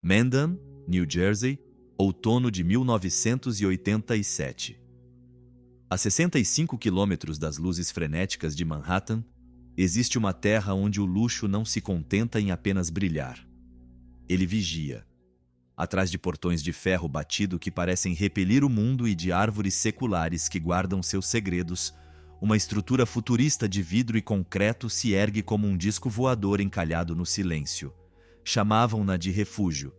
Mendham, New Jersey, outono de 1987. A 65 quilômetros das luzes frenéticas de Manhattan, existe uma terra onde o luxo não se contenta em apenas brilhar. Ele vigia. Atrás de portões de ferro batido que parecem repelir o mundo e de árvores seculares que guardam seus segredos, uma estrutura futurista de vidro e concreto se ergue como um disco voador encalhado no silêncio. Chamavam-na de refúgio.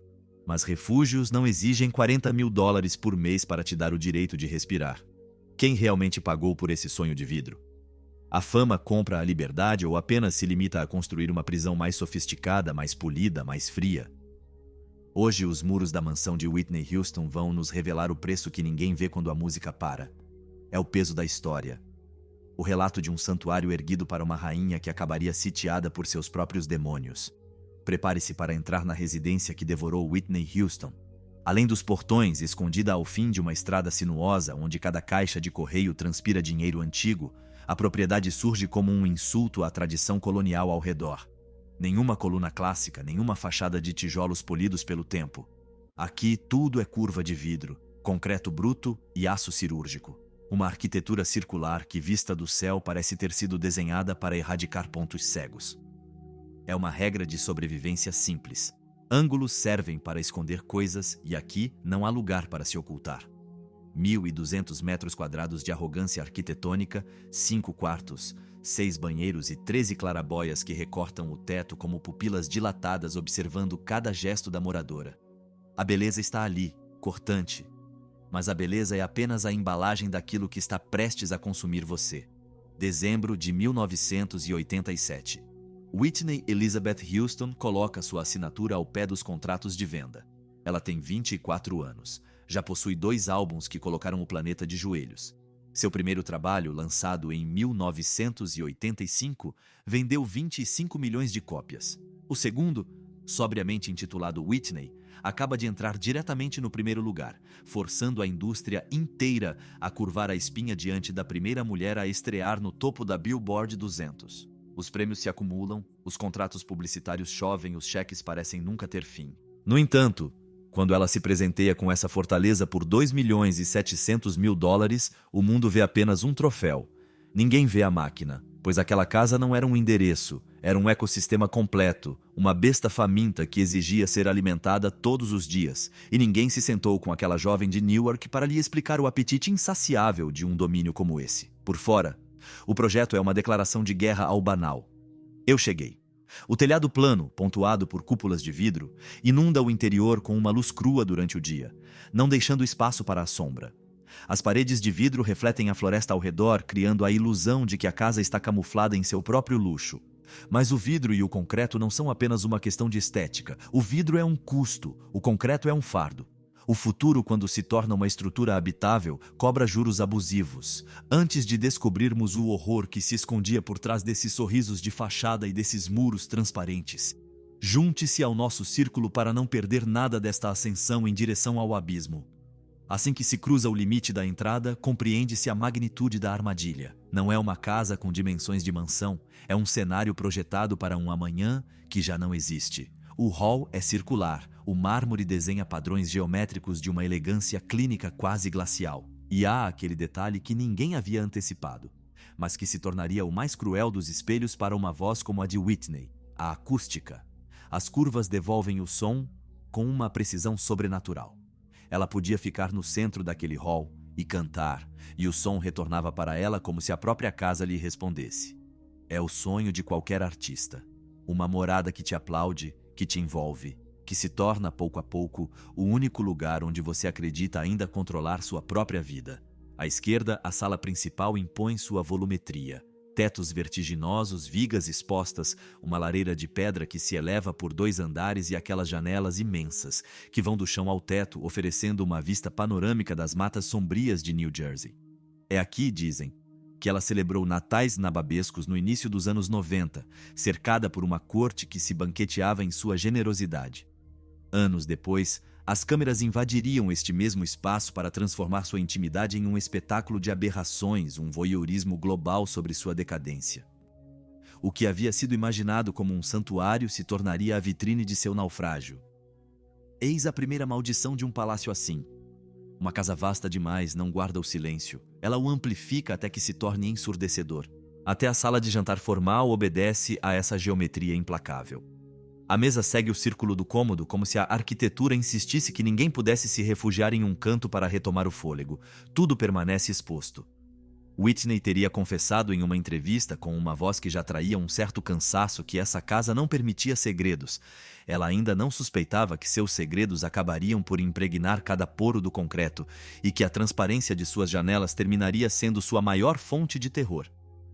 Mas refúgios não exigem $40.000 por mês para te dar o direito de respirar. Quem realmente pagou por esse sonho de vidro? A fama compra a liberdade ou apenas se limita a construir uma prisão mais sofisticada, mais polida, mais fria? Hoje, os muros da mansão de Whitney Houston vão nos revelar o preço que ninguém vê quando a música para. É o peso da história. O relato de um santuário erguido para uma rainha que acabaria sitiada por seus próprios demônios. Prepare-se para entrar na residência que devorou Whitney Houston. Além dos portões, escondida ao fim de uma estrada sinuosa onde cada caixa de correio transpira dinheiro antigo, a propriedade surge como um insulto à tradição colonial ao redor. Nenhuma coluna clássica, nenhuma fachada de tijolos polidos pelo tempo. Aqui tudo é curva de vidro, concreto bruto e aço cirúrgico. Uma arquitetura circular que, vista do céu, parece ter sido desenhada para erradicar pontos cegos. É uma regra de sobrevivência simples. Ângulos servem para esconder coisas e aqui não há lugar para se ocultar. 1.200 metros quadrados de arrogância arquitetônica, 5 quartos, 6 banheiros e 13 clarabóias que recortam o teto como pupilas dilatadas observando cada gesto da moradora. A beleza está ali, cortante. Mas a beleza é apenas a embalagem daquilo que está prestes a consumir você. Dezembro de 1987. Whitney Elizabeth Houston coloca sua assinatura ao pé dos contratos de venda. Ela tem 24 anos. Já possui 2 álbuns que colocaram o planeta de joelhos. Seu primeiro trabalho, lançado em 1985, vendeu 25 milhões de cópias. O segundo, sobriamente intitulado Whitney, acaba de entrar diretamente no primeiro lugar, forçando a indústria inteira a curvar a espinha diante da primeira mulher a estrear no topo da Billboard 200. Os prêmios se acumulam, os contratos publicitários chovem, os cheques parecem nunca ter fim. No entanto, quando ela se presenteia com essa fortaleza por $2.700.000, o mundo vê apenas um troféu. Ninguém vê a máquina, pois aquela casa não era um endereço, era um ecossistema completo, uma besta faminta que exigia ser alimentada todos os dias, e ninguém se sentou com aquela jovem de Newark para lhe explicar o apetite insaciável de um domínio como esse. Por fora, o projeto é uma declaração de guerra ao banal. Eu cheguei. O telhado plano, pontuado por cúpulas de vidro, inunda o interior com uma luz crua durante o dia, não deixando espaço para a sombra. As paredes de vidro refletem a floresta ao redor, criando a ilusão de que a casa está camuflada em seu próprio luxo. Mas o vidro e o concreto não são apenas uma questão de estética. O vidro é um custo, o concreto é um fardo. O futuro, quando se torna uma estrutura habitável, cobra juros abusivos. Antes de descobrirmos o horror que se escondia por trás desses sorrisos de fachada e desses muros transparentes. Junte-se ao nosso círculo para não perder nada desta ascensão em direção ao abismo. Assim que se cruza o limite da entrada, compreende-se a magnitude da armadilha. Não é uma casa com dimensões de mansão, é um cenário projetado para um amanhã que já não existe. O hall é circular, o mármore desenha padrões geométricos de uma elegância clínica quase glacial. E há aquele detalhe que ninguém havia antecipado, mas que se tornaria o mais cruel dos espelhos para uma voz como a de Whitney, a acústica. As curvas devolvem o som com uma precisão sobrenatural. Ela podia ficar no centro daquele hall e cantar, e o som retornava para ela como se a própria casa lhe respondesse. É o sonho de qualquer artista. Uma morada que te aplaude, que te envolve, que se torna, pouco a pouco, o único lugar onde você acredita ainda controlar sua própria vida. À esquerda, a sala principal impõe sua volumetria. Tetos vertiginosos, vigas expostas, uma lareira de pedra que se eleva por 2 andares e aquelas janelas imensas, que vão do chão ao teto, oferecendo uma vista panorâmica das matas sombrias de New Jersey. É aqui, dizem, que ela celebrou natais nababescos no início dos anos 90, cercada por uma corte que se banqueteava em sua generosidade. Anos depois, as câmeras invadiriam este mesmo espaço para transformar sua intimidade em um espetáculo de aberrações, um voyeurismo global sobre sua decadência. O que havia sido imaginado como um santuário se tornaria a vitrine de seu naufrágio. Eis a primeira maldição de um palácio assim. Uma casa vasta demais não guarda o silêncio. Ela o amplifica até que se torne ensurdecedor. Até a sala de jantar formal obedece a essa geometria implacável. A mesa segue o círculo do cômodo como se a arquitetura insistisse que ninguém pudesse se refugiar em um canto para retomar o fôlego. Tudo permanece exposto. Whitney teria confessado em uma entrevista com uma voz que já traía um certo cansaço que essa casa não permitia segredos. Ela ainda não suspeitava que seus segredos acabariam por impregnar cada poro do concreto e que a transparência de suas janelas terminaria sendo sua maior fonte de terror.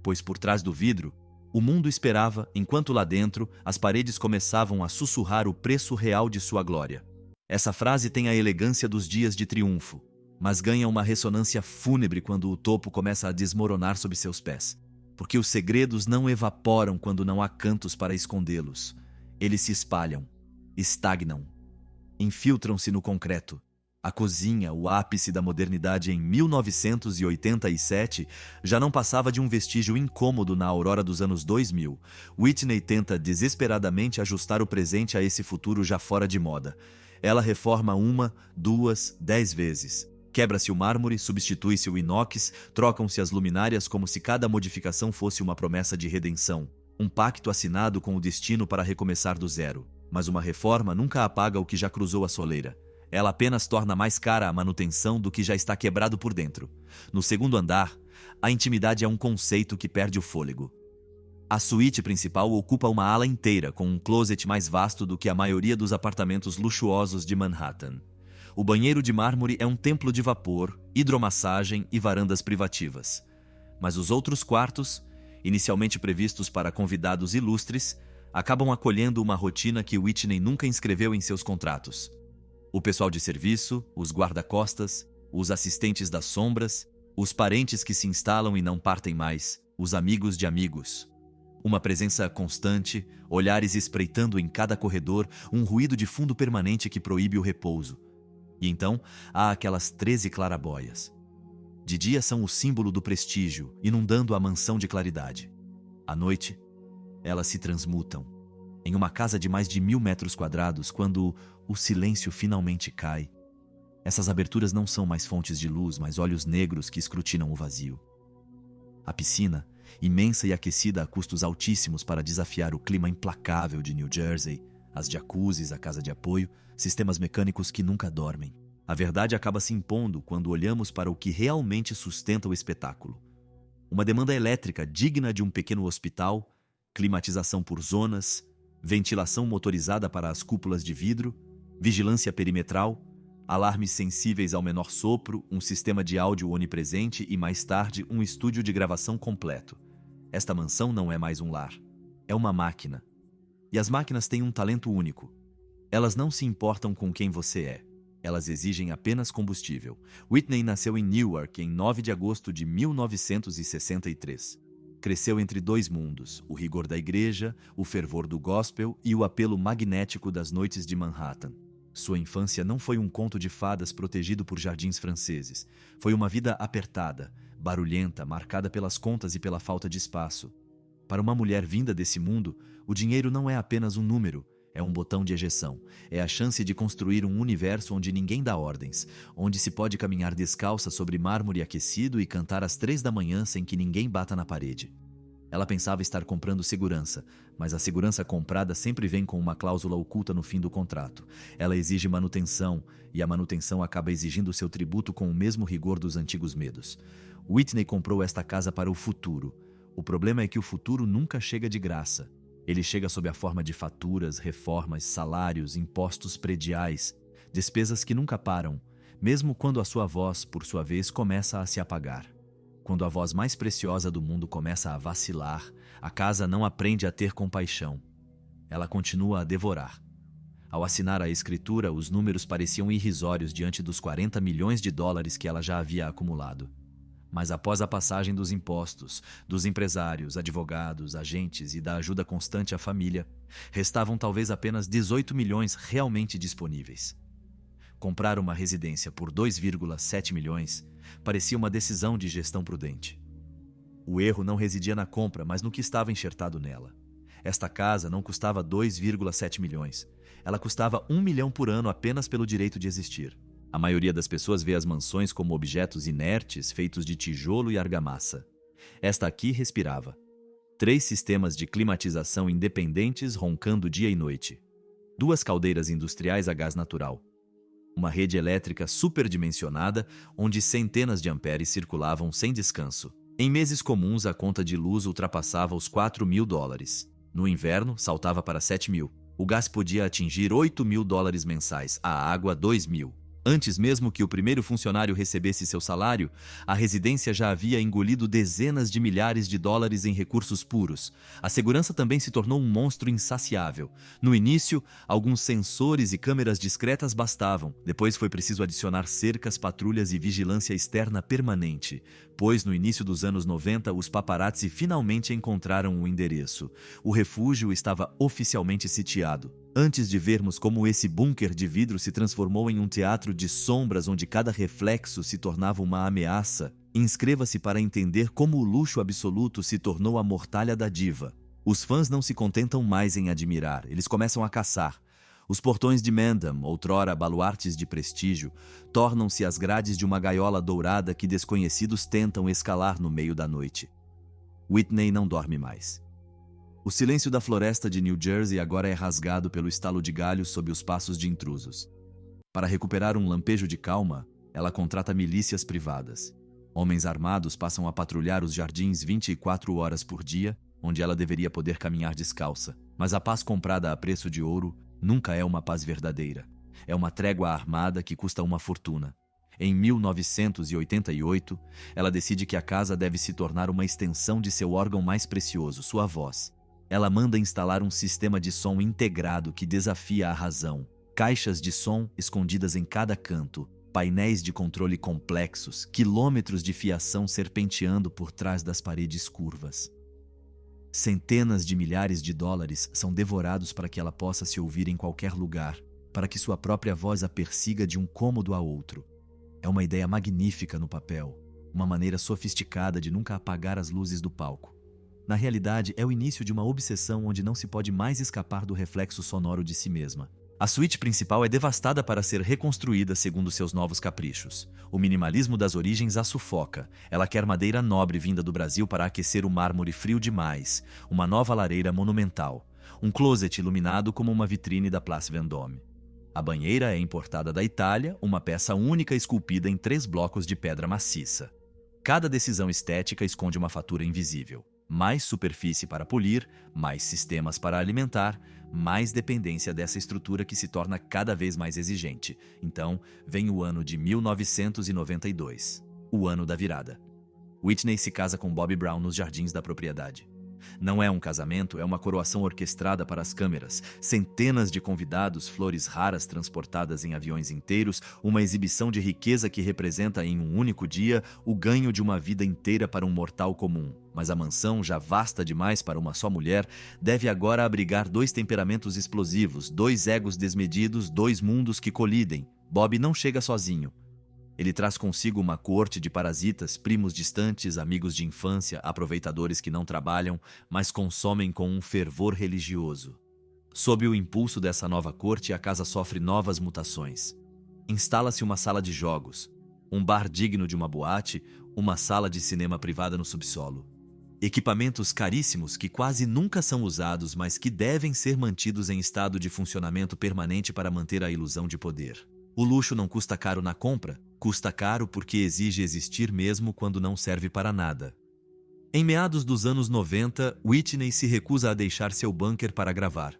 Pois por trás do vidro, o mundo esperava, enquanto lá dentro as paredes começavam a sussurrar o preço real de sua glória. Essa frase tem a elegância dos dias de triunfo, mas ganha uma ressonância fúnebre quando o topo começa a desmoronar sob seus pés. Porque os segredos não evaporam quando não há cantos para escondê-los. Eles se espalham, estagnam, infiltram-se no concreto. A cozinha, o ápice da modernidade em 1987, já não passava de um vestígio incômodo na aurora dos anos 2000. Whitney tenta desesperadamente ajustar o presente a esse futuro já fora de moda. Ela reforma 1, 2, 10 vezes. Quebra-se o mármore, substitui-se o inox, trocam-se as luminárias como se cada modificação fosse uma promessa de redenção. Um pacto assinado com o destino para recomeçar do zero. Mas uma reforma nunca apaga o que já cruzou a soleira. Ela apenas torna mais cara a manutenção do que já está quebrado por dentro. No segundo andar, a intimidade é um conceito que perde o fôlego. A suíte principal ocupa uma ala inteira, com um closet mais vasto do que a maioria dos apartamentos luxuosos de Manhattan. O banheiro de mármore é um templo de vapor, hidromassagem e varandas privativas. Mas os outros quartos, inicialmente previstos para convidados ilustres, acabam acolhendo uma rotina que Whitney nunca inscreveu em seus contratos. O pessoal de serviço, os guarda-costas, os assistentes das sombras, os parentes que se instalam e não partem mais, os amigos de amigos. Uma presença constante, olhares espreitando em cada corredor, um ruído de fundo permanente que proíbe o repouso. E então há aquelas 13 clarabóias. De dia são o símbolo do prestígio, inundando a mansão de claridade. À noite, elas se transmutam. Em uma casa de mais de 1000 metros quadrados, quando o silêncio finalmente cai, essas aberturas não são mais fontes de luz, mas olhos negros que escrutinam o vazio. A piscina, imensa e aquecida a custos altíssimos para desafiar o clima implacável de New Jersey, as jacuzzis, a casa de apoio, sistemas mecânicos que nunca dormem. A verdade acaba se impondo quando olhamos para o que realmente sustenta o espetáculo. Uma demanda elétrica digna de um pequeno hospital, climatização por zonas, ventilação motorizada para as cúpulas de vidro, vigilância perimetral, alarmes sensíveis ao menor sopro, um sistema de áudio onipresente e, mais tarde, um estúdio de gravação completo. Esta mansão não é mais um lar. É uma máquina. E as máquinas têm um talento único. Elas não se importam com quem você é. Elas exigem apenas combustível. Whitney nasceu em Newark em 9 de agosto de 1963. Cresceu entre dois mundos, o rigor da igreja, o fervor do gospel e o apelo magnético das noites de Manhattan. Sua infância não foi um conto de fadas protegido por jardins franceses. Foi uma vida apertada, barulhenta, marcada pelas contas e pela falta de espaço. Para uma mulher vinda desse mundo, o dinheiro não é apenas um número, é um botão de ejeção. É a chance de construir um universo onde ninguém dá ordens, onde se pode caminhar descalça sobre mármore aquecido e cantar às 3 da manhã sem que ninguém bata na parede. Ela pensava estar comprando segurança, mas a segurança comprada sempre vem com uma cláusula oculta no fim do contrato. Ela exige manutenção, e a manutenção acaba exigindo seu tributo com o mesmo rigor dos antigos medos. Whitney comprou esta casa para o futuro. O problema é que o futuro nunca chega de graça. Ele chega sob a forma de faturas, reformas, salários, impostos prediais, despesas que nunca param, mesmo quando a sua voz, por sua vez, começa a se apagar. Quando a voz mais preciosa do mundo começa a vacilar, a casa não aprende a ter compaixão. Ela continua a devorar. Ao assinar a escritura, os números pareciam irrisórios diante dos 40 milhões de dólares que ela já havia acumulado. Mas após a passagem dos impostos, dos empresários, advogados, agentes e da ajuda constante à família, restavam talvez apenas 18 milhões realmente disponíveis. Comprar uma residência por 2,7 milhões parecia uma decisão de gestão prudente. O erro não residia na compra, mas no que estava enxertado nela. Esta casa não custava 2,7 milhões. Ela custava 1 milhão por ano apenas pelo direito de existir. A maioria das pessoas vê as mansões como objetos inertes feitos de tijolo e argamassa. Esta aqui respirava. 3 sistemas de climatização independentes roncando dia e noite. 2 caldeiras industriais a gás natural. Uma rede elétrica superdimensionada onde centenas de amperes circulavam sem descanso. Em meses comuns, a conta de luz ultrapassava os $4.000. No inverno, saltava para 7 mil. O gás podia atingir 8 mil dólares mensais, a água 2 mil. Antes mesmo que o primeiro funcionário recebesse seu salário, a residência já havia engolido dezenas de milhares de dólares em recursos puros. A segurança também se tornou um monstro insaciável. No início, alguns sensores e câmeras discretas bastavam. Depois foi preciso adicionar cercas, patrulhas e vigilância externa permanente. Pois no início dos anos 90, os paparazzi finalmente encontraram o endereço. O refúgio estava oficialmente sitiado. Antes de vermos como esse bunker de vidro se transformou em um teatro de sombras onde cada reflexo se tornava uma ameaça, inscreva-se para entender como o luxo absoluto se tornou a mortalha da diva. Os fãs não se contentam mais em admirar, eles começam a caçar. Os portões de Mendham, outrora baluartes de prestígio, tornam-se as grades de uma gaiola dourada que desconhecidos tentam escalar no meio da noite. Whitney não dorme mais. O silêncio da floresta de New Jersey agora é rasgado pelo estalo de galhos sob os passos de intrusos. Para recuperar um lampejo de calma, ela contrata milícias privadas. Homens armados passam a patrulhar os jardins 24 horas por dia, onde ela deveria poder caminhar descalça. Mas a paz comprada a preço de ouro nunca é uma paz verdadeira. É uma trégua armada que custa uma fortuna. Em 1988, ela decide que a casa deve se tornar uma extensão de seu órgão mais precioso, sua voz. Ela manda instalar um sistema de som integrado que desafia a razão. Caixas de som escondidas em cada canto, painéis de controle complexos, quilômetros de fiação serpenteando por trás das paredes curvas. Centenas de milhares de dólares são devorados para que ela possa se ouvir em qualquer lugar, para que sua própria voz a persiga de um cômodo a outro. É uma ideia magnífica no papel, uma maneira sofisticada de nunca apagar as luzes do palco. Na realidade, é o início de uma obsessão onde não se pode mais escapar do reflexo sonoro de si mesma. A suíte principal é devastada para ser reconstruída segundo seus novos caprichos. O minimalismo das origens a sufoca. Ela quer madeira nobre vinda do Brasil para aquecer o mármore frio demais. Uma nova lareira monumental. Um closet iluminado como uma vitrine da Place Vendôme. A banheira é importada da Itália, uma peça única esculpida em 3 blocos de pedra maciça. Cada decisão estética esconde uma fatura invisível. Mais superfície para polir, mais sistemas para alimentar, mais dependência dessa estrutura que se torna cada vez mais exigente. Então, vem o ano de 1992, o ano da virada. Whitney se casa com Bobby Brown nos jardins da propriedade. Não é um casamento, é uma coroação orquestrada para as câmeras. Centenas de convidados, flores raras transportadas em aviões inteiros, uma exibição de riqueza que representa em um único dia o ganho de uma vida inteira para um mortal comum. Mas a mansão, já vasta demais para uma só mulher, deve agora abrigar 2 temperamentos explosivos, 2 egos desmedidos, 2 mundos que colidem. Bob não chega sozinho. Ele traz consigo uma corte de parasitas, primos distantes, amigos de infância, aproveitadores que não trabalham, mas consomem com um fervor religioso. Sob o impulso dessa nova corte, a casa sofre novas mutações. Instala-se uma sala de jogos, um bar digno de uma boate, uma sala de cinema privada no subsolo. Equipamentos caríssimos que quase nunca são usados, mas que devem ser mantidos em estado de funcionamento permanente para manter a ilusão de poder. O luxo não custa caro na compra, custa caro porque exige existir mesmo quando não serve para nada. Em meados dos anos 90, Whitney se recusa a deixar seu bunker para gravar.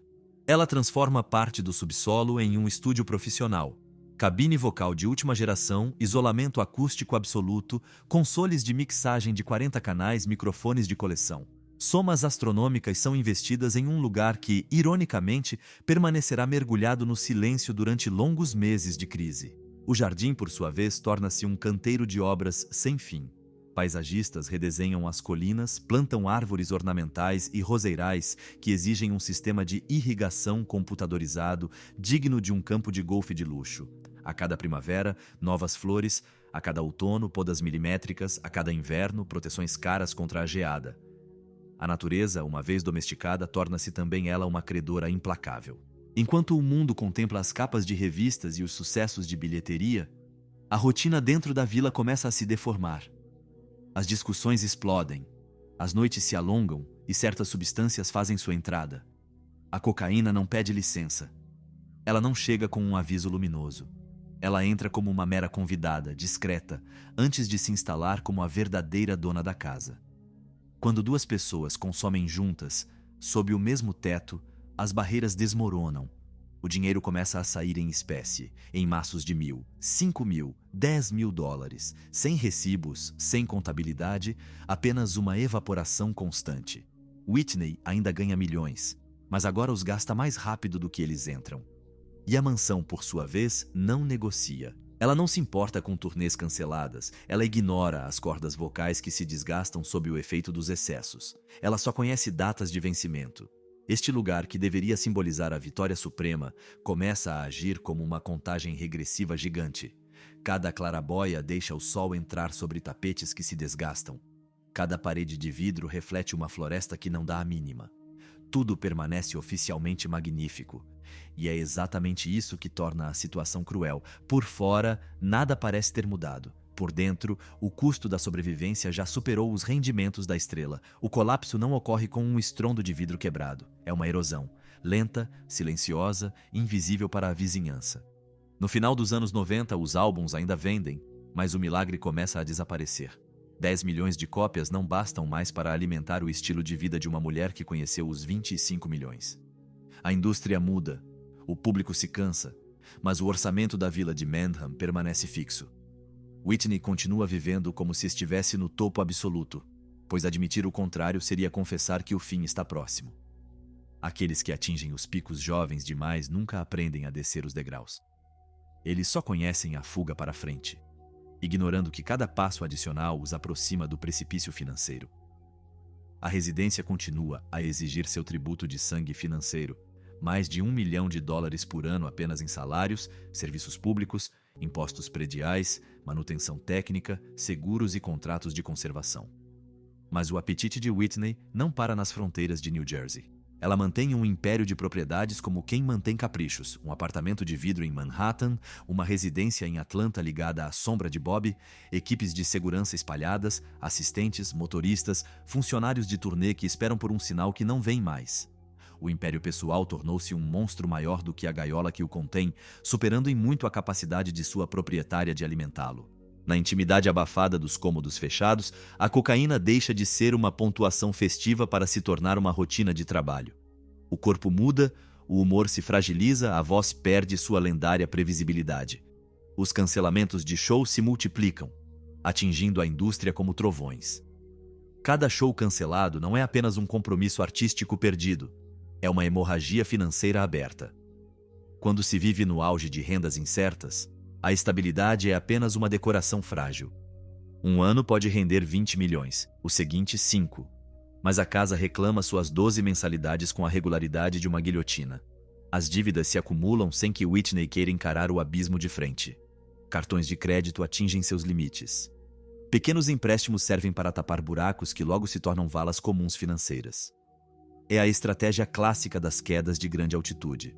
Ela transforma parte do subsolo em um estúdio profissional. Cabine vocal de última geração, isolamento acústico absoluto, consoles de mixagem de 40 canais, microfones de coleção. Somas astronômicas são investidas em um lugar que, ironicamente, permanecerá mergulhado no silêncio durante longos meses de crise. O jardim, por sua vez, torna-se um canteiro de obras sem fim. Paisagistas redesenham as colinas, plantam árvores ornamentais e roseirais que exigem um sistema de irrigação computadorizado digno de um campo de golfe de luxo. A cada primavera, novas flores, a cada outono, podas milimétricas, a cada inverno, proteções caras contra a geada. A natureza, uma vez domesticada, torna-se também ela uma credora implacável. Enquanto o mundo contempla as capas de revistas e os sucessos de bilheteria, a rotina dentro da vila começa a se deformar. As discussões explodem, as noites se alongam e certas substâncias fazem sua entrada. A cocaína não pede licença. Ela não chega com um aviso luminoso. Ela entra como uma mera convidada, discreta, antes de se instalar como a verdadeira dona da casa. Quando duas pessoas consomem juntas, sob o mesmo teto, as barreiras desmoronam. O dinheiro começa a sair em espécie, em maços de 1.000, 5.000, 10.000 dólares, sem recibos, sem contabilidade, apenas uma evaporação constante. Whitney ainda ganha milhões, mas agora os gasta mais rápido do que eles entram. E a mansão, por sua vez, não negocia. Ela não se importa com turnês canceladas, ela ignora as cordas vocais que se desgastam sob o efeito dos excessos. Ela só conhece datas de vencimento. Este lugar, que deveria simbolizar a vitória suprema, começa a agir como uma contagem regressiva gigante. Cada clarabóia deixa o sol entrar sobre tapetes que se desgastam. Cada parede de vidro reflete uma floresta que não dá a mínima. Tudo permanece oficialmente magnífico. E é exatamente isso que torna a situação cruel. Por fora, nada parece ter mudado. Por dentro, o custo da sobrevivência já superou os rendimentos da estrela. O colapso não ocorre com um estrondo de vidro quebrado. É uma erosão, lenta, silenciosa, invisível para a vizinhança. No final dos anos 90, os álbuns ainda vendem, mas o milagre começa a desaparecer. 10 milhões de cópias não bastam mais para alimentar o estilo de vida de uma mulher que conheceu os 25 milhões. A indústria muda, o público se cansa, mas o orçamento da vila de Mendham permanece fixo. Whitney continua vivendo como se estivesse no topo absoluto, pois admitir o contrário seria confessar que o fim está próximo. Aqueles que atingem os picos jovens demais nunca aprendem a descer os degraus. Eles só conhecem a fuga para frente, ignorando que cada passo adicional os aproxima do precipício financeiro. A residência continua a exigir seu tributo de sangue financeiro, mais de $1 milhão por ano apenas em salários, serviços públicos, impostos prediais, manutenção técnica, seguros e contratos de conservação. Mas o apetite de Whitney não para nas fronteiras de New Jersey. Ela mantém um império de propriedades como quem mantém caprichos, um apartamento de vidro em Manhattan, uma residência em Atlanta ligada à sombra de Bob, equipes de segurança espalhadas, assistentes, motoristas, funcionários de turnê que esperam por um sinal que não vem mais. O império pessoal tornou-se um monstro maior do que a gaiola que o contém, superando em muito a capacidade de sua proprietária de alimentá-lo. Na intimidade abafada dos cômodos fechados, a cocaína deixa de ser uma pontuação festiva para se tornar uma rotina de trabalho. O corpo muda, o humor se fragiliza, a voz perde sua lendária previsibilidade. Os cancelamentos de shows se multiplicam, atingindo a indústria como trovões. Cada show cancelado não é apenas um compromisso artístico perdido, é uma hemorragia financeira aberta. Quando se vive no auge de rendas incertas, a estabilidade é apenas uma decoração frágil. Um ano pode render 20 milhões, o seguinte 5. Mas a casa reclama suas 12 mensalidades com a regularidade de uma guilhotina. As dívidas se acumulam sem que Whitney queira encarar o abismo de frente. Cartões de crédito atingem seus limites. Pequenos empréstimos servem para tapar buracos que logo se tornam valas comuns financeiras. É a estratégia clássica das quedas de grande altitude.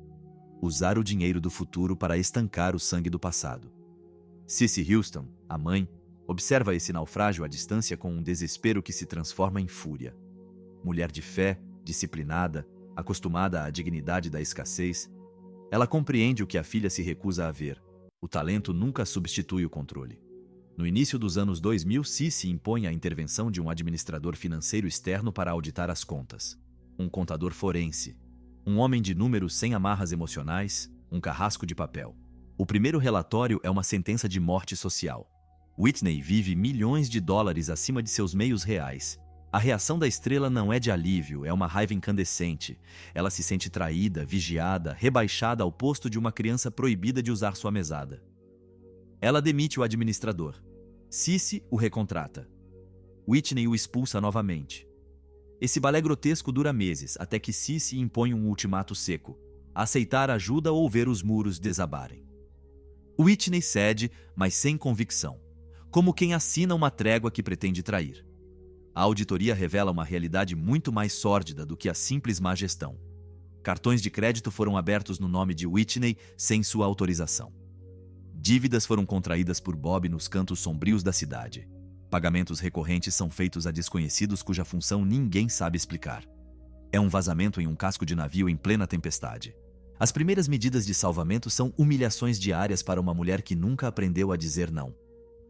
Usar o dinheiro do futuro para estancar o sangue do passado. Cissy Houston, a mãe, observa esse naufrágio à distância com um desespero que se transforma em fúria. Mulher de fé, disciplinada, acostumada à dignidade da escassez, ela compreende o que a filha se recusa a ver. O talento nunca substitui o controle. No início dos anos 2000, Cissy impõe a intervenção de um administrador financeiro externo para auditar as contas. Um contador forense. Um homem de números sem amarras emocionais, um carrasco de papel. O primeiro relatório é uma sentença de morte social. Whitney vive milhões de dólares acima de seus meios reais. A reação da estrela não é de alívio, é uma raiva incandescente. Ela se sente traída, vigiada, rebaixada ao posto de uma criança proibida de usar sua mesada. Ela demite o administrador. Cissy o recontrata. Whitney o expulsa novamente. Esse balé grotesco dura meses, até que Cissy impõe um ultimato seco: aceitar ajuda ou ver os muros desabarem. Whitney cede, mas sem convicção, como quem assina uma trégua que pretende trair. A auditoria revela uma realidade muito mais sórdida do que a simples má gestão. Cartões de crédito foram abertos no nome de Whitney sem sua autorização. Dívidas foram contraídas por Bob nos cantos sombrios da cidade. Pagamentos recorrentes são feitos a desconhecidos cuja função ninguém sabe explicar. É um vazamento em um casco de navio em plena tempestade. As primeiras medidas de salvamento são humilhações diárias para uma mulher que nunca aprendeu a dizer não.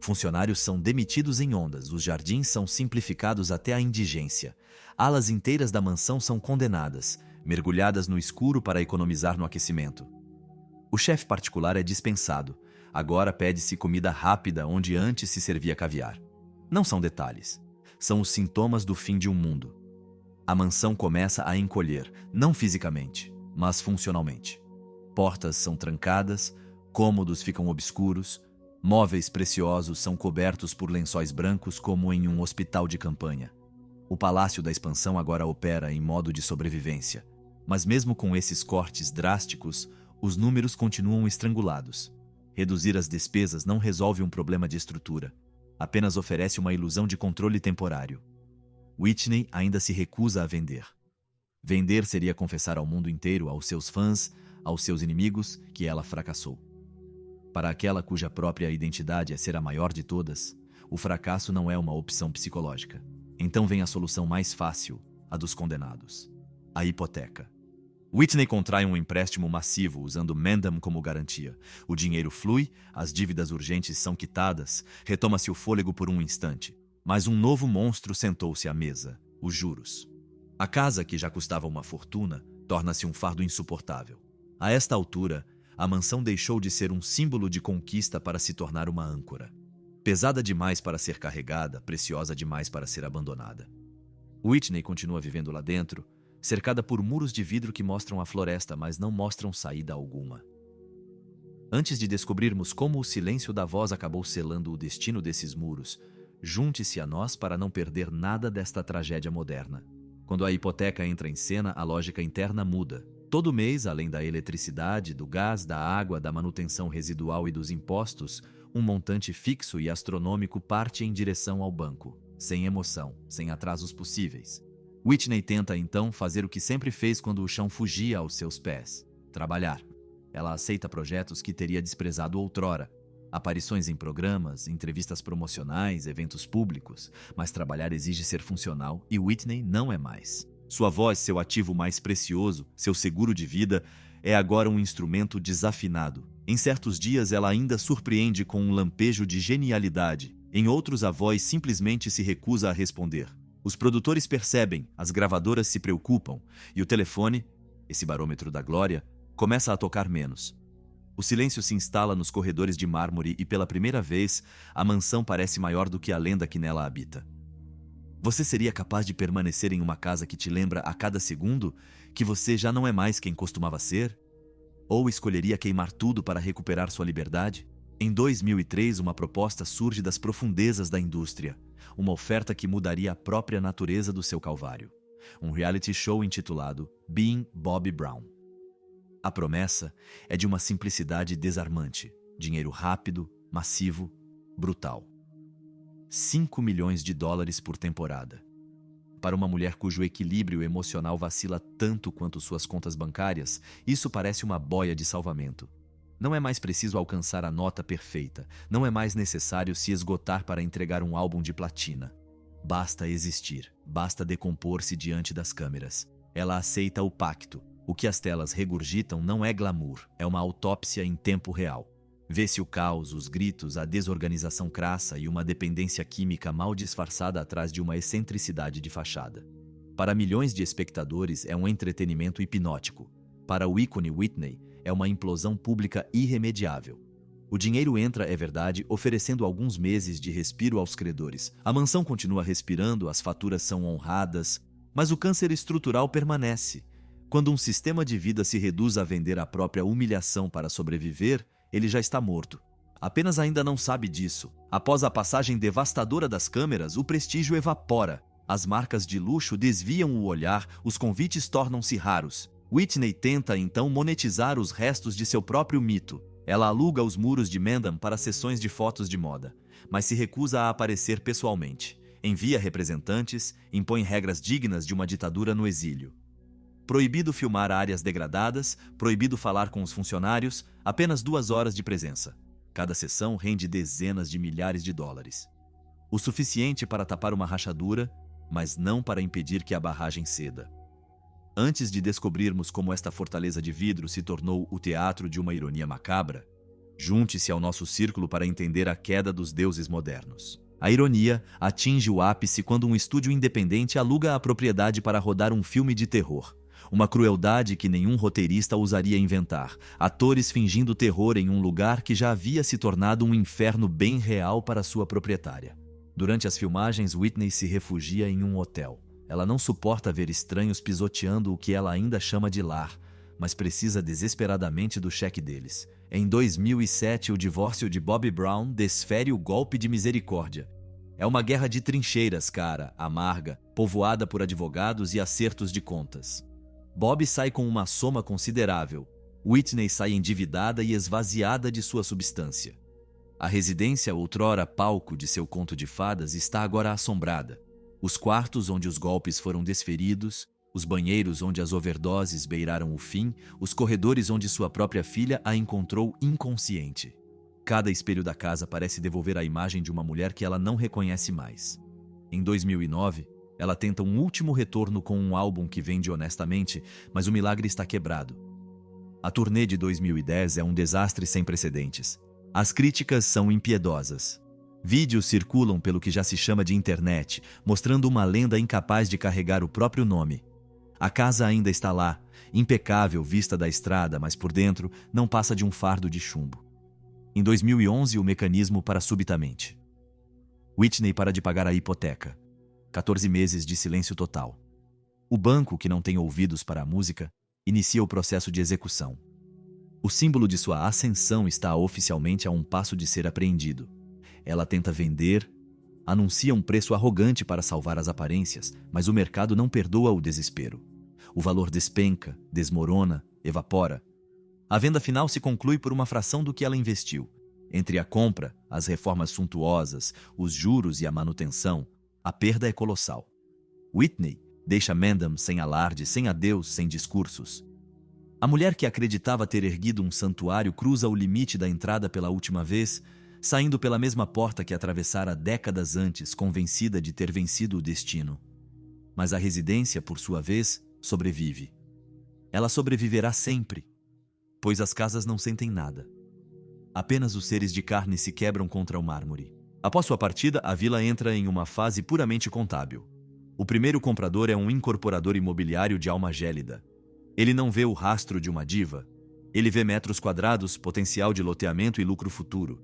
Funcionários são demitidos em ondas, os jardins são simplificados até a indigência. Alas inteiras da mansão são condenadas, mergulhadas no escuro para economizar no aquecimento. O chefe particular é dispensado. Agora pede-se comida rápida onde antes se servia caviar. Não são detalhes. São os sintomas do fim de um mundo. A mansão começa a encolher, não fisicamente, mas funcionalmente. Portas são trancadas, cômodos ficam obscuros, móveis preciosos são cobertos por lençóis brancos como em um hospital de campanha. O Palácio da Expansão agora opera em modo de sobrevivência. Mas mesmo com esses cortes drásticos, os números continuam estrangulados. Reduzir as despesas não resolve um problema de estrutura. Apenas oferece uma ilusão de controle temporário. Whitney ainda se recusa a vender. Vender seria confessar ao mundo inteiro, aos seus fãs, aos seus inimigos, que ela fracassou. Para aquela cuja própria identidade é ser a maior de todas, o fracasso não é uma opção psicológica. Então vem a solução mais fácil, a dos condenados. A hipoteca. Whitney contrai um empréstimo massivo usando Mendham como garantia. O dinheiro flui, as dívidas urgentes são quitadas, retoma-se o fôlego por um instante. Mas um novo monstro sentou-se à mesa, os juros. A casa, que já custava uma fortuna, torna-se um fardo insuportável. A esta altura, a mansão deixou de ser um símbolo de conquista para se tornar uma âncora. Pesada demais para ser carregada, preciosa demais para ser abandonada. Whitney continua vivendo lá dentro, cercada por muros de vidro que mostram a floresta, mas não mostram saída alguma. Antes de descobrirmos como o silêncio da voz acabou selando o destino desses muros, junte-se a nós para não perder nada desta tragédia moderna. Quando a hipoteca entra em cena, a lógica interna muda. Todo mês, além da eletricidade, do gás, da água, da manutenção residual e dos impostos, um montante fixo e astronômico parte em direção ao banco, sem emoção, sem atrasos possíveis. Whitney tenta, então, fazer o que sempre fez quando o chão fugia aos seus pés: trabalhar. Ela aceita projetos que teria desprezado outrora. Aparições em programas, entrevistas promocionais, eventos públicos. Mas trabalhar exige ser funcional e Whitney não é mais. Sua voz, seu ativo mais precioso, seu seguro de vida, é agora um instrumento desafinado. Em certos dias ela ainda surpreende com um lampejo de genialidade. Em outros a voz simplesmente se recusa a responder. Os produtores percebem, as gravadoras se preocupam, e o telefone, esse barômetro da glória, começa a tocar menos. O silêncio se instala nos corredores de mármore e pela primeira vez, a mansão parece maior do que a lenda que nela habita. Você seria capaz de permanecer em uma casa que te lembra a cada segundo que você já não é mais quem costumava ser? Ou escolheria queimar tudo para recuperar sua liberdade? Em 2003, uma proposta surge das profundezas da indústria. Uma oferta que mudaria a própria natureza do seu calvário. Um reality show intitulado Being Bobby Brown. A promessa é de uma simplicidade desarmante. Dinheiro rápido, massivo, brutal. 5 milhões de dólares por temporada. Para uma mulher cujo equilíbrio emocional vacila tanto quanto suas contas bancárias, isso parece uma boia de salvamento. Não é mais preciso alcançar a nota perfeita. Não é mais necessário se esgotar para entregar um álbum de platina. Basta existir. Basta decompor-se diante das câmeras. Ela aceita o pacto. O que as telas regurgitam não é glamour. É uma autópsia em tempo real. Vê-se o caos, os gritos, a desorganização crassa e uma dependência química mal disfarçada atrás de uma excentricidade de fachada. Para milhões de espectadores é um entretenimento hipnótico. Para o ícone Whitney, é uma implosão pública irremediável. O dinheiro entra, é verdade, oferecendo alguns meses de respiro aos credores. A mansão continua respirando, as faturas são honradas, mas o câncer estrutural permanece. Quando um sistema de vida se reduz a vender a própria humilhação para sobreviver, ele já está morto. Apenas ainda não sabe disso. Após a passagem devastadora das câmeras, o prestígio evapora. As marcas de luxo desviam o olhar, os convites tornam-se raros. Whitney tenta, então, monetizar os restos de seu próprio mito. Ela aluga os muros de Mendham para sessões de fotos de moda, mas se recusa a aparecer pessoalmente. Envia representantes, impõe regras dignas de uma ditadura no exílio. Proibido filmar áreas degradadas, proibido falar com os funcionários, apenas 2 horas de presença. Cada sessão rende dezenas de milhares de dólares. O suficiente para tapar uma rachadura, mas não para impedir que a barragem ceda. Antes de descobrirmos como esta fortaleza de vidro se tornou o teatro de uma ironia macabra, junte-se ao nosso círculo para entender a queda dos deuses modernos. A ironia atinge o ápice quando um estúdio independente aluga a propriedade para rodar um filme de terror. Uma crueldade que nenhum roteirista ousaria inventar. Atores fingindo terror em um lugar que já havia se tornado um inferno bem real para sua proprietária. Durante as filmagens, Whitney se refugia em um hotel. Ela não suporta ver estranhos pisoteando o que ela ainda chama de lar, mas precisa desesperadamente do cheque deles. Em 2007, o divórcio de Bobby Brown desfere o golpe de misericórdia. É uma guerra de trincheiras, cara, amarga, povoada por advogados e acertos de contas. Bob sai com uma soma considerável. Whitney sai endividada e esvaziada de sua substância. A residência, outrora palco de seu conto de fadas, está agora assombrada. Os quartos onde os golpes foram desferidos, os banheiros onde as overdoses beiraram o fim, os corredores onde sua própria filha a encontrou inconsciente. Cada espelho da casa parece devolver a imagem de uma mulher que ela não reconhece mais. Em 2009, ela tenta um último retorno com um álbum que vende honestamente, mas o milagre está quebrado. A turnê de 2010 é um desastre sem precedentes. As críticas são impiedosas. Vídeos circulam pelo que já se chama de internet, mostrando uma lenda incapaz de carregar o próprio nome. A casa ainda está lá, impecável vista da estrada, mas por dentro não passa de um fardo de chumbo. Em 2011, o mecanismo para subitamente. Whitney para de pagar a hipoteca. 14 meses de silêncio total. O banco, que não tem ouvidos para a música, inicia o processo de execução. O símbolo de sua ascensão está oficialmente a um passo de ser apreendido. Ela tenta vender, anuncia um preço arrogante para salvar as aparências, mas o mercado não perdoa o desespero. O valor despenca, desmorona, evapora. A venda final se conclui por uma fração do que ela investiu. Entre a compra, as reformas suntuosas, os juros e a manutenção, a perda é colossal. Whitney deixa Mendham sem alarde, sem adeus, sem discursos. A mulher que acreditava ter erguido um santuário cruza o limite da entrada pela última vez, saindo pela mesma porta que atravessara décadas antes, convencida de ter vencido o destino. Mas a residência, por sua vez, sobrevive. Ela sobreviverá sempre, pois as casas não sentem nada. Apenas os seres de carne se quebram contra o mármore. Após sua partida, a vila entra em uma fase puramente contábil. O primeiro comprador é um incorporador imobiliário de alma gélida. Ele não vê o rastro de uma diva. Ele vê metros quadrados, potencial de loteamento e lucro futuro.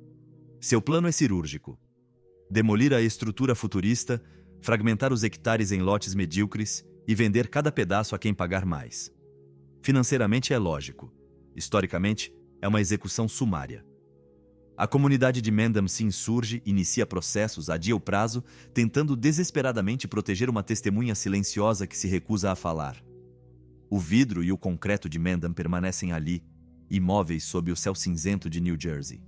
Seu plano é cirúrgico. Demolir a estrutura futurista, fragmentar os hectares em lotes medíocres e vender cada pedaço a quem pagar mais. Financeiramente é lógico. Historicamente, é uma execução sumária. A comunidade de Mendham se insurge, inicia processos, adia o prazo, tentando desesperadamente proteger uma testemunha silenciosa que se recusa a falar. O vidro e o concreto de Mendham permanecem ali, imóveis sob o céu cinzento de New Jersey.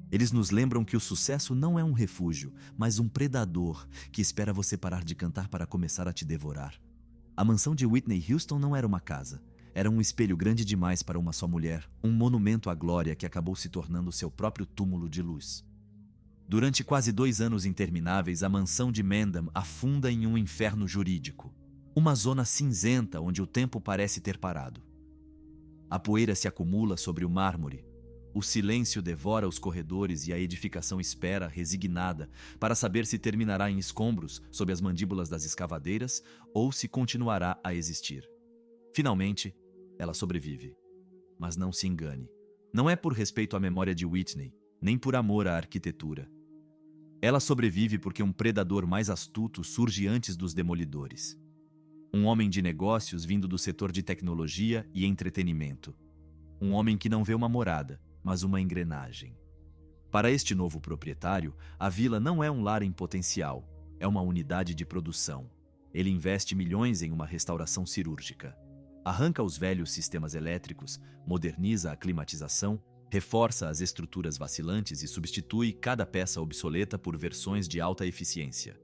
Eles nos lembram que o sucesso não é um refúgio, mas um predador que espera você parar de cantar para começar a te devorar. A mansão de Whitney Houston não era uma casa. Era um espelho grande demais para uma só mulher, um monumento à glória que acabou se tornando seu próprio túmulo de luz. Durante quase 2 anos intermináveis, a mansão de Mendham afunda em um inferno jurídico. Uma zona cinzenta onde o tempo parece ter parado. A poeira se acumula sobre o mármore. O silêncio devora os corredores e a edificação espera, resignada, para saber se terminará em escombros sob as mandíbulas das escavadeiras ou se continuará a existir. Finalmente, ela sobrevive. Mas não se engane. Não é por respeito à memória de Whitney, nem por amor à arquitetura. Ela sobrevive porque um predador mais astuto surge antes dos demolidores. Um homem de negócios vindo do setor de tecnologia e entretenimento. Um homem que não vê uma morada, mas uma engrenagem. Para este novo proprietário, a vila não é um lar em potencial, é uma unidade de produção. Ele investe milhões em uma restauração cirúrgica. Arranca os velhos sistemas elétricos, moderniza a climatização, reforça as estruturas vacilantes e substitui cada peça obsoleta por versões de alta eficiência.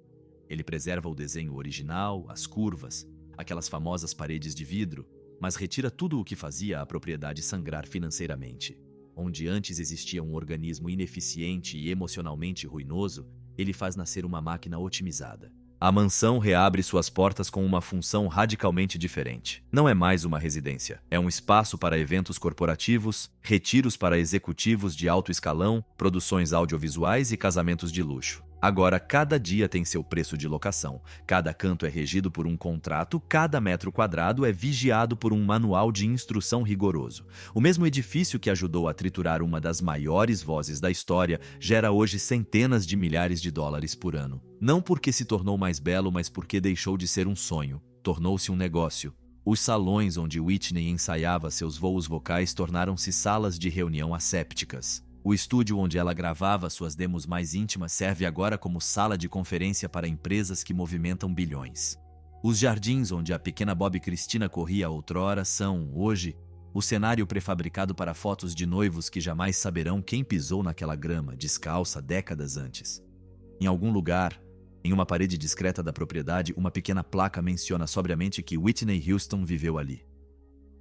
Ele preserva o desenho original, as curvas, aquelas famosas paredes de vidro, mas retira tudo o que fazia a propriedade sangrar financeiramente. Onde antes existia um organismo ineficiente e emocionalmente ruinoso, ele faz nascer uma máquina otimizada. A mansão reabre suas portas com uma função radicalmente diferente. Não é mais uma residência. É um espaço para eventos corporativos, retiros para executivos de alto escalão, produções audiovisuais e casamentos de luxo. Agora, cada dia tem seu preço de locação. Cada canto é regido por um contrato, cada metro quadrado é vigiado por um manual de instrução rigoroso. O mesmo edifício que ajudou a triturar uma das maiores vozes da história gera hoje centenas de milhares de dólares por ano. Não porque se tornou mais belo, mas porque deixou de ser um sonho. Tornou-se um negócio. Os salões onde Whitney ensaiava seus voos vocais tornaram-se salas de reunião assépticas. O estúdio onde ela gravava suas demos mais íntimas serve agora como sala de conferência para empresas que movimentam bilhões. Os jardins onde a pequena Bob Christina corria outrora são, hoje, o cenário prefabricado para fotos de noivos que jamais saberão quem pisou naquela grama descalça décadas antes. Em algum lugar, em uma parede discreta da propriedade, uma pequena placa menciona sobriamente que Whitney Houston viveu ali.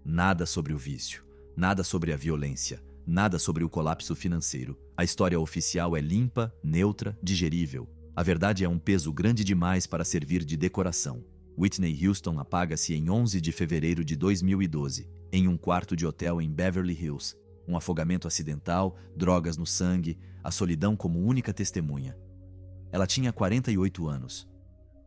Nada sobre o vício, nada sobre a violência, nada sobre o colapso financeiro. A história oficial é limpa, neutra, digerível. A verdade é um peso grande demais para servir de decoração. Whitney Houston apaga-se em 11 de fevereiro de 2012, em um quarto de hotel em Beverly Hills. Um afogamento acidental, drogas no sangue, a solidão como única testemunha. Ela tinha 48 anos.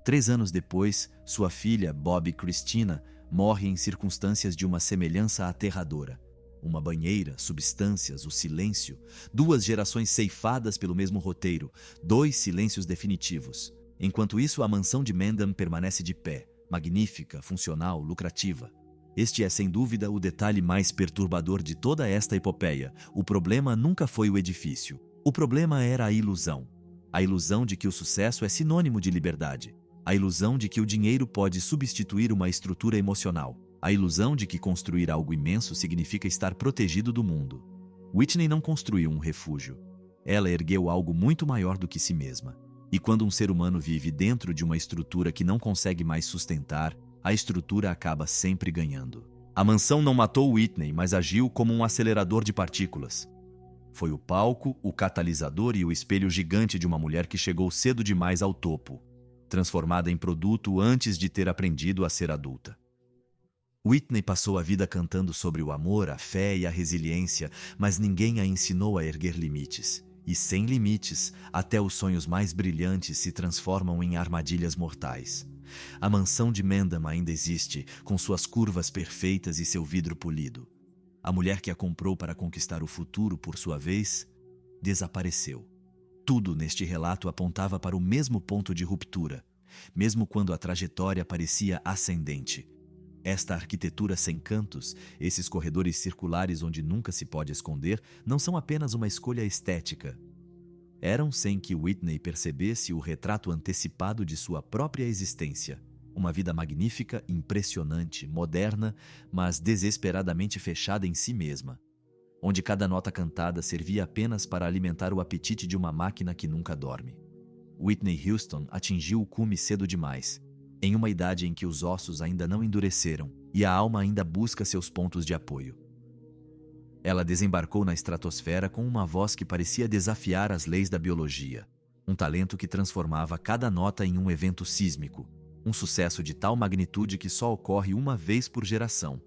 3 anos depois, sua filha, Bob Christina, morre em circunstâncias de uma semelhança aterradora. Uma banheira, substâncias, o silêncio, 2 gerações ceifadas pelo mesmo roteiro, 2 silêncios definitivos. Enquanto isso, a mansão de Mendham permanece de pé, magnífica, funcional, lucrativa. Este é, sem dúvida, o detalhe mais perturbador de toda esta epopeia. O problema nunca foi o edifício. O problema era a ilusão. A ilusão de que o sucesso é sinônimo de liberdade. A ilusão de que o dinheiro pode substituir uma estrutura emocional. A ilusão de que construir algo imenso significa estar protegido do mundo. Whitney não construiu um refúgio. Ela ergueu algo muito maior do que si mesma. E quando um ser humano vive dentro de uma estrutura que não consegue mais sustentar, a estrutura acaba sempre ganhando. A mansão não matou Whitney, mas agiu como um acelerador de partículas. Foi o palco, o catalisador e o espelho gigante de uma mulher que chegou cedo demais ao topo, transformada em produto antes de ter aprendido a ser adulta. Whitney passou a vida cantando sobre o amor, a fé e a resiliência, mas ninguém a ensinou a erguer limites. E sem limites, até os sonhos mais brilhantes se transformam em armadilhas mortais. A mansão de Mendham ainda existe, com suas curvas perfeitas e seu vidro polido. A mulher que a comprou para conquistar o futuro, por sua vez, desapareceu. Tudo neste relato apontava para o mesmo ponto de ruptura, mesmo quando a trajetória parecia ascendente. Esta arquitetura sem cantos, esses corredores circulares onde nunca se pode esconder, não são apenas uma escolha estética. Eram, sem que Whitney percebesse, o retrato antecipado de sua própria existência. Uma vida magnífica, impressionante, moderna, mas desesperadamente fechada em si mesma. Onde cada nota cantada servia apenas para alimentar o apetite de uma máquina que nunca dorme. Whitney Houston atingiu o cume cedo demais. Em uma idade em que os ossos ainda não endureceram e a alma ainda busca seus pontos de apoio. Ela desembarcou na estratosfera com uma voz que parecia desafiar as leis da biologia, um talento que transformava cada nota em um evento sísmico, um sucesso de tal magnitude que só ocorre uma vez por geração.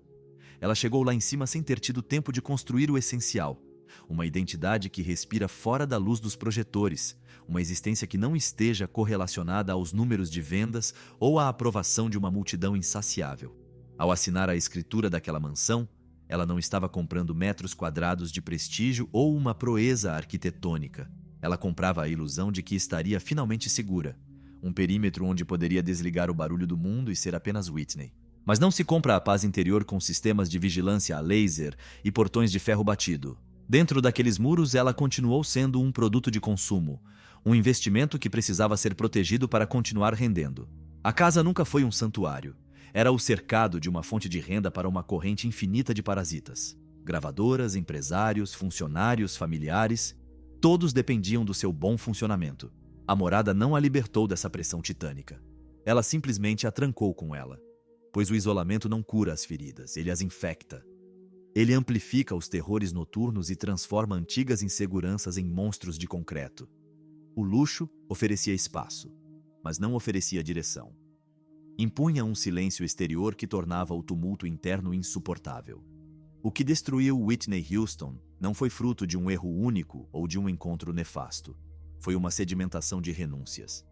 Ela chegou lá em cima sem ter tido tempo de construir o essencial, uma identidade que respira fora da luz dos projetores, uma existência que não esteja correlacionada aos números de vendas ou à aprovação de uma multidão insaciável. Ao assinar a escritura daquela mansão, ela não estava comprando metros quadrados de prestígio ou uma proeza arquitetônica. Ela comprava a ilusão de que estaria finalmente segura, um perímetro onde poderia desligar o barulho do mundo e ser apenas Whitney. Mas não se compra a paz interior com sistemas de vigilância a laser e portões de ferro batido. Dentro daqueles muros, ela continuou sendo um produto de consumo, um investimento que precisava ser protegido para continuar rendendo. A casa nunca foi um santuário. Era o cercado de uma fonte de renda para uma corrente infinita de parasitas. Gravadoras, empresários, funcionários, familiares, todos dependiam do seu bom funcionamento. A morada não a libertou dessa pressão titânica. Ela simplesmente a trancou com ela, pois o isolamento não cura as feridas, ele as infecta. Ele amplifica os terrores noturnos e transforma antigas inseguranças em monstros de concreto. O luxo oferecia espaço, mas não oferecia direção. Impunha um silêncio exterior que tornava o tumulto interno insuportável. O que destruiu Whitney Houston não foi fruto de um erro único ou de um encontro nefasto. Foi uma sedimentação de renúncias.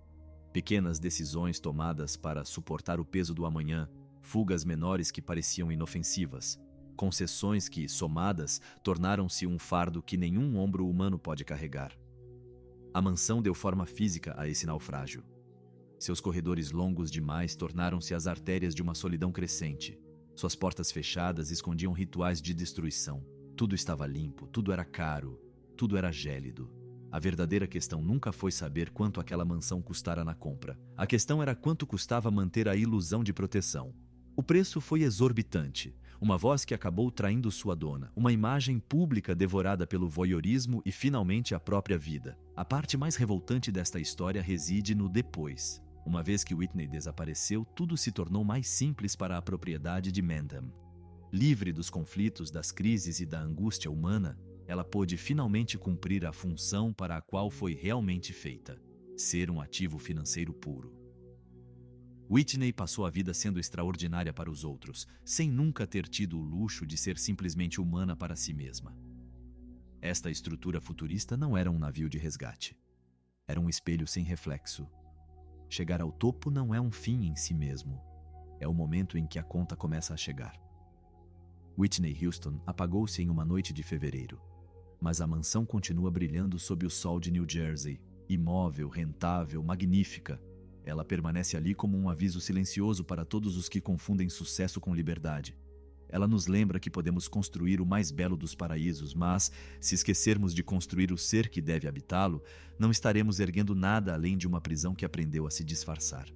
Pequenas decisões tomadas para suportar o peso do amanhã, fugas menores que pareciam inofensivas, concessões que, somadas, tornaram-se um fardo que nenhum ombro humano pode carregar. A mansão deu forma física a esse naufrágio. Seus corredores longos demais tornaram-se as artérias de uma solidão crescente. Suas portas fechadas escondiam rituais de destruição. Tudo estava limpo, tudo era caro, tudo era gélido. A verdadeira questão nunca foi saber quanto aquela mansão custara na compra. A questão era quanto custava manter a ilusão de proteção. O preço foi exorbitante. Uma voz que acabou traindo sua dona, uma imagem pública devorada pelo voyeurismo e finalmente a própria vida. A parte mais revoltante desta história reside no depois. Uma vez que Whitney desapareceu, tudo se tornou mais simples para a propriedade de Mendham. Livre dos conflitos, das crises e da angústia humana, ela pôde finalmente cumprir a função para a qual foi realmente feita: ser um ativo financeiro puro. Whitney passou a vida sendo extraordinária para os outros, sem nunca ter tido o luxo de ser simplesmente humana para si mesma. Esta estrutura futurista não era um navio de resgate. Era um espelho sem reflexo. Chegar ao topo não é um fim em si mesmo. É o momento em que a conta começa a chegar. Whitney Houston apagou-se em uma noite de fevereiro. Mas a mansão continua brilhando sob o sol de New Jersey. Imóvel, rentável, magnífica. Ela permanece ali como um aviso silencioso para todos os que confundem sucesso com liberdade. Ela nos lembra que podemos construir o mais belo dos paraísos, mas, se esquecermos de construir o ser que deve habitá-lo, não estaremos erguendo nada além de uma prisão que aprendeu a se disfarçar.